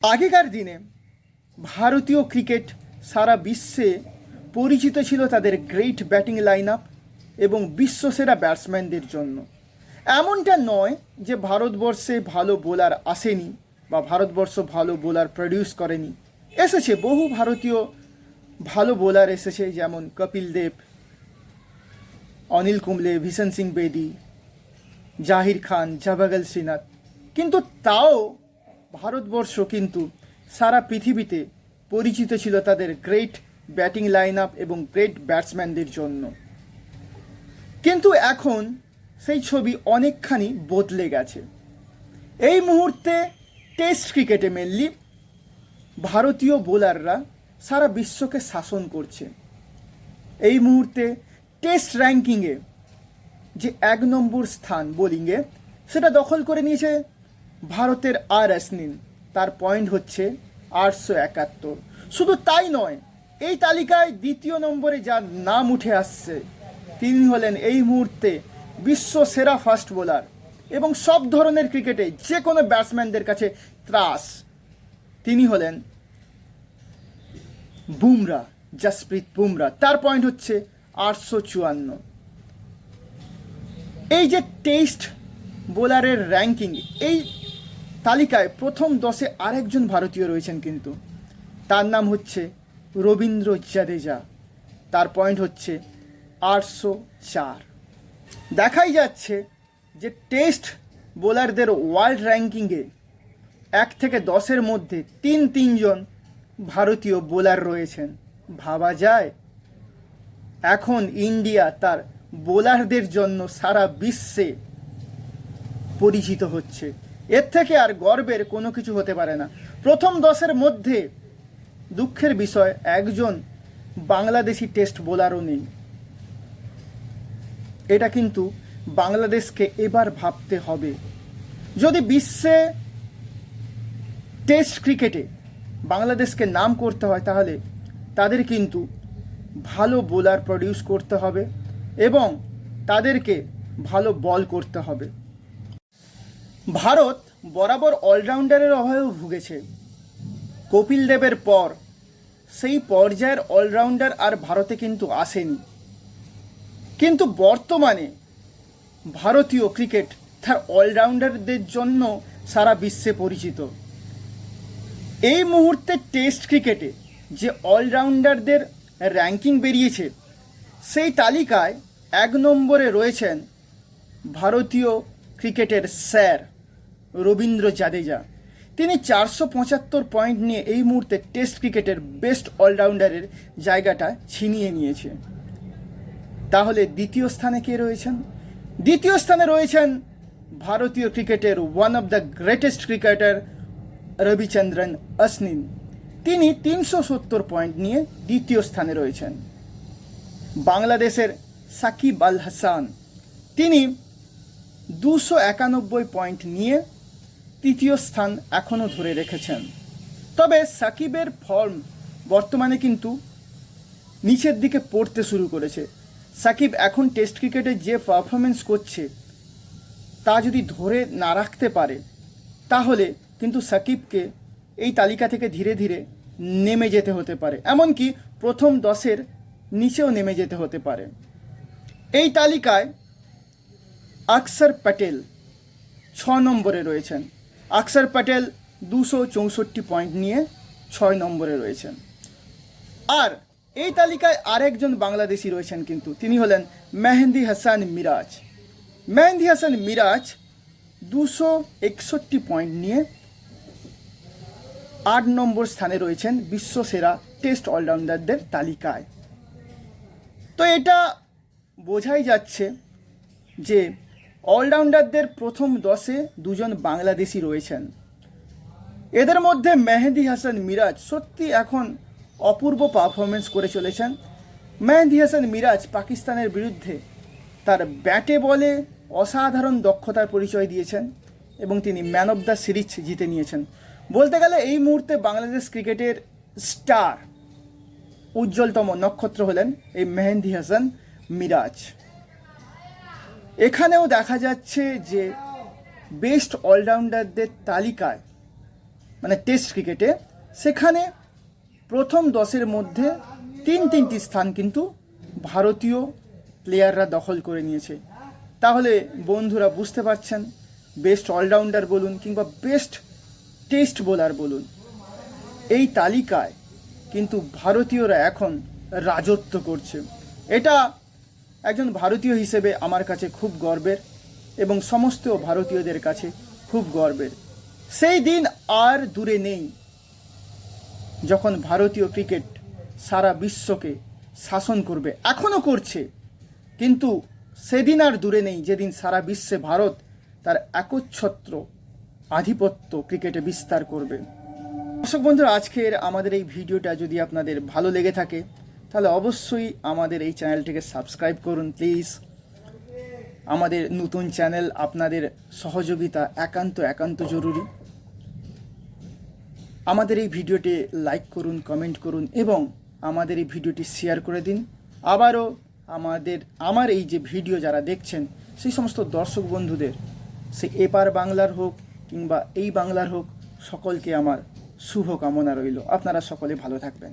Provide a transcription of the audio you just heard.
আগেকার দিনে ভারতীয় ক্রিকেট সারা বিশ্বে পরিচিত ছিল তাদের গ্রেট ব্যাটিং লাইন আপ এবং বিশ্বসেরা ব্যাটসম্যানদের জন্য। এমনটা নয় যে ভারতবর্ষে ভালো বোলার আসেনি বা ভারতবর্ষ ভালো বোলার প্রডিউস করেনি, এসেছে বহু ভারতীয় ভালো বোলার এসেছে, যেমন কপিল দেব, অনিল কুম্বলে, ভিশন সিং বেদি, জাহির খান, জাভাগল শ্রীনাথ। কিন্তু তাও ভারতবর্ষ কিন্তু সারা পৃথিবীতে পরিচিত ছিল তাদের গ্রেট ব্যাটিং লাইন আপ এবং গ্রেট ব্যাটসম্যানদের জন্য। কিন্তু এখন সেই ছবি অনেকখানি বদলে গেছে। এই মুহূর্তে টেস্ট ক্রিকেটে মেনলি ভারতীয় বোলাররা সারা বিশ্বকে শাসন করছে। এই মুহূর্তে টেস্ট র্যাঙ্কিংয়ে যে 1 নম্বর স্থান বোলিংয়ে, সেটা দখল করে নিয়েছে ভারতের অশ্বিন। তার পয়েন্ট হচ্ছে 871। শুধু তাই নয়, এই তালিকায় 2য় নম্বরে যার নাম উঠে আসছে তিনি হলেন এই মুহূর্তে বিশ্ব সেরা ফাস্ট বোলার এবং সব ধরনের ক্রিকেটে যে কোনো ব্যাটসম্যানদের কাছে ত্রাস। তিনি হলেন বুমরা, জসপ্রীত বুমরা। তার পয়েন্ট হচ্ছে 854। এই যে টেস্ট বোলারের র্যাঙ্কিং, এই তালিকায় প্রথম 10-এ আরেকজন ভারতীয় রয়েছেন, কিন্তু তার নাম হচ্ছে রবীন্দ্র জাদেজা। তার পয়েন্ট হচ্ছে 804। দেখাই যাচ্ছে যে টেস্ট বোলারদের ওয়ার্ল্ড র্যাঙ্কিংয়ে 1 থেকে 10-এর মধ্যে 3 জন ভারতীয় বোলার রয়েছেন। ভাবা যায় এখন ইন্ডিয়া তার বোলারদের জন্য সারা বিশ্বে পরিচিত হচ্ছে। এর থেকে আর গর্বের কোনো কিছু হতে পারে না। প্রথম 10-এর মধ্যে দুঃখের বিষয় একজন বাংলাদেশি টেস্ট বোলারও নেই। এটা কিন্তু বাংলাদেশকে এবার ভাবতে হবে। যদি বিশ্বে টেস্ট ক্রিকেটে বাংলাদেশকে নাম করতে হয়, তাহলে তাদের কিন্তু ভালো বোলার প্রডিউস করতে হবে এবং তাদেরকে ভালো বল করতে হবে। ভারত বরাবর অলরাউন্ডারের অভাবেও ভুগেছে। কপিল দেবের পর সেই পর্যায়ের অলরাউন্ডার আর ভারতে কিন্তু আসেনি। কিন্তু বর্তমানে ভারতীয় ক্রিকেট তার অলরাউন্ডারদের জন্য সারা বিশ্বে পরিচিত। এই মুহূর্তে টেস্ট ক্রিকেটে যে অলরাউন্ডারদের র্যাঙ্কিং বেরিয়েছে, সেই তালিকায় 1 নম্বরে রয়েছেন ভারতীয় ক্রিকেটের স্যার রবীন্দ্র জাদেজা। তিনি 475 পয়েন্ট নিয়ে এই মুহূর্তে টেস্ট ক্রিকেটের বেস্ট অলরাউন্ডারের জায়গাটা ছিনিয়ে নিয়েছে। তাহলে দ্বিতীয় স্থানে কে রয়েছেন? দ্বিতীয় স্থানে রয়েছেন ভারতীয় ক্রিকেটের one of the greatest cricketer Ravichandran Ashwin. তিনি 370 পয়েন্ট নিয়ে দ্বিতীয় স্থানে রয়েছেন। বাংলাদেশের সাকিব আল হাসান, তিনি 291 পয়েন্ট নিয়ে তৃতীয় স্থান এখনও ধরে রেখেছেন। তবে সাকিবের ফর্ম বর্তমানে কিন্তু নিচের দিকে পড়তে শুরু করেছে। সাকিব এখন টেস্ট ক্রিকেটে যে পারফরমেন্স করছে তা যদি ধরে না রাখতে পারে, তাহলে কিন্তু সাকিবকে এই তালিকা থেকে ধীরে ধীরে নেমে যেতে হতে পারে, এমনকি প্রথম 10-এর নিচেও নেমে যেতে হতে পারে। এই তালিকায় অক্ষর প্যাটেল 6 নম্বরে রয়েছেন। অক্ষর প্যাটেল 264 পয়েন্ট নিয়ে 6 নম্বরে রয়েছেন। আর এই তালিকায় আরেকজন বাংলাদেশি রয়েছেন, কিন্তু তিনি হলেন মেহেদি হাসান মিরাজ। মেহেদি হাসান মিরাজ 261 পয়েন্ট নিয়ে 8 নম্বর স্থানে রয়েছেন বিশ্বসেরা টেস্ট অলরাউন্ডারদের তালিকায়। তো এটা বোঝাই যাচ্ছে যে অলরাউন্ডারদের প্রথম 10-এ 2 জন বাংলাদেশি রয়েছেন। এদের মধ্যে মেহেদি হাসান মিরাজ সত্যি এখন অপূর্ব পারফরমেন্স করে চলেছেন। মেহেদি হাসান মিরাজ পাকিস্তানের বিরুদ্ধে তার ব্যাটে বলে অসাধারণ দক্ষতার পরিচয় দিয়েছেন এবং তিনি ম্যান অফ দ্য সিরিজ জিতে নিয়েছেন। বলতে গেলে এই মুহূর্তে বাংলাদেশ ক্রিকেটের স্টার, উজ্জ্বলতম নক্ষত্র হলেন এই মেহেদি হাসান মিরাজ। এখানেও দেখা যাচ্ছে যে বেস্ট অলরাউন্ডারদের তালিকায় মানে টেস্ট ক্রিকেটে, সেখানে প্রথম 10-এর মধ্যে তিনটি স্থান কিন্তু ভারতীয় প্লেয়াররা দখল করে নিয়েছে। তাহলে বন্ধুরা বুঝতে পারছেন, বেস্ট অলরাউন্ডার বলুন কিংবা বেস্ট টেস্ট বোলার বলুন, এই তালিকায় কিন্তু ভারতীয়রা এখন রাজত্ব করছে। এটা একজন ভারতীয় হিসেবে আমার কাছে খুব গর্বের এবং সমস্ত ভারতীয়দের কাছে খুব গর্বের। সেই দিন আর দূরে নেই যখন ভারতীয় ক্রিকেট সারা বিশ্বকে শাসন করবে, এখনও করছে, কিন্তু সেদিন আর দূরে নেই যেদিন সারা বিশ্বে ভারত তার একচ্ছত্র আধিপত্য ক্রিকেটে বিস্তার করবে। দর্শক বন্ধুরা, আজকের আমাদের এই ভিডিওটা যদি আপনাদের ভালো লেগে থাকে তাহলে অবশ্যই আমাদের এই চ্যানেলটিকে সাবস্ক্রাইব করুন প্লিজ। আমাদের নতুন চ্যানেল, আপনাদের সহযোগিতা একান্ত জরুরি। আমাদের এই ভিডিওটি লাইক করুন, কমেন্ট করুন এবং আমাদের এই ভিডিওটি শেয়ার করে দিন। আবারও আমার এই যে ভিডিও যারা দেখছেন সেই সমস্ত দর্শক বন্ধুদের, সে এপার বাংলার হোক কিংবা এই বাংলার হোক, সকলকে আমার শুভ কামনা রইল। আপনারা সকলে ভালো থাকবেন।